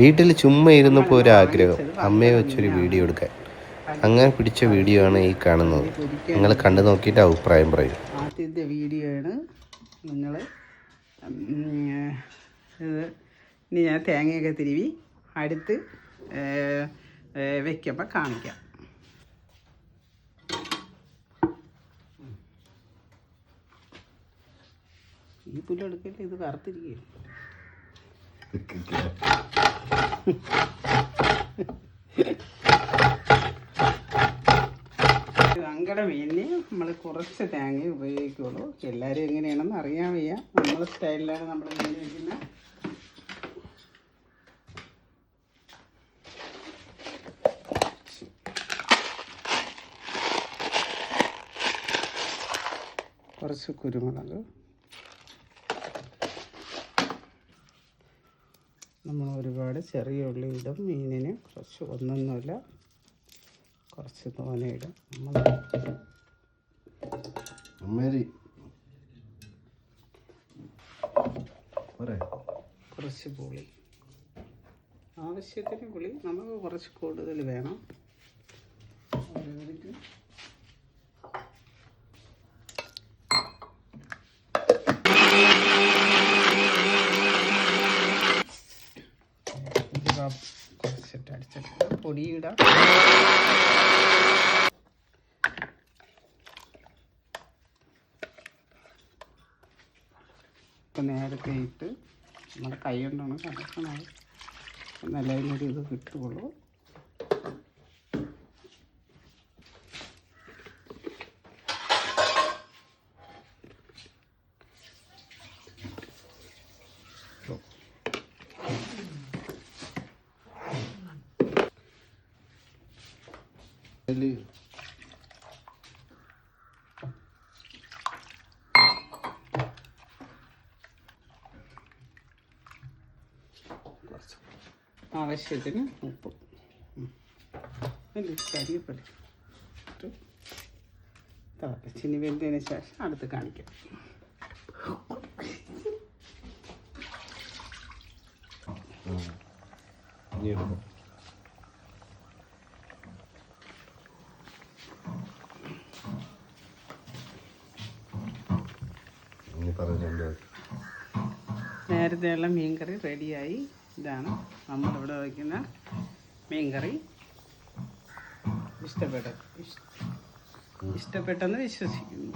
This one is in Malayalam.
വീട്ടിൽ ചുമ്മാ ഇരുന്നപ്പോൾ ഒരു ആഗ്രഹം അമ്മയെ വെച്ചൊരു വീഡിയോ എടുക്കാൻ. അങ്ങനെ പിടിച്ച വീഡിയോ ആണ് ഈ കാണുന്നത്. നിങ്ങൾ കണ്ടു നോക്കിയിട്ട് അഭിപ്രായം പറയും. ആദ്യത്തെ വീഡിയോ ആണ് നിങ്ങൾ ഇത്. ഇനി ഞാൻ തേങ്ങയൊക്കെ തിരുവി അടുത്ത് വെക്കുമ്പോൾ കാണിക്കാം. ഈ പുല്ലെടുക്കല്ലേ, ഇത് വറുത്തിരിക്കുകയാണ്. സങ്കടം മീനിന് നമ്മൾ കുറച്ച് തേങ്ങ ഉപയോഗിക്കുള്ളൂ. എല്ലാവരും എങ്ങനെയാണെന്ന് അറിയാൻ വയ്യ. നമ്മളെ സ്റ്റൈലിലാണ് നമ്മൾ മീൻ വയ്ക്കുന്നത്. കുറച്ച് കുരുമുളക്, നമ്മൾ ഒരുപാട് ചെറിയ ഉള്ളി ഇടും മീനിന്. കുറച്ച് ഒന്നൊന്നുമില്ല, കുറച്ച് തോനയിടും. കുറച്ച് പുളി, ആവശ്യത്തിന് പുളി നമുക്ക് കുറച്ച് കൂടുതൽ വേണം. കുറച്ചിട്ട് അടിച്ചിട്ട് പൊടിയിടാം. ഇപ്പം നേരത്തെ ഇട്ട് നമ്മുടെ കൈ കൊണ്ടാണ് കലക്കണത്. നല്ല കൂടി ഇത് കിട്ടുകയുള്ളൂ. ആവശ്യത്തിന് ഉപ്പ്, കരിയപ്പടി തിളപ്പിച്ചിനി വെന്തതിന് ശേഷം അടുത്ത് കാണിക്കാം. നേരത്തെയുള്ള മീൻകറി റെഡിയായി. ഇതാണ് നമ്മളിവിടെ വയ്ക്കുന്ന മീൻകറി. ഇഷ്ടപ്പെട്ടെന്ന് വിശ്വസിക്കുന്നു.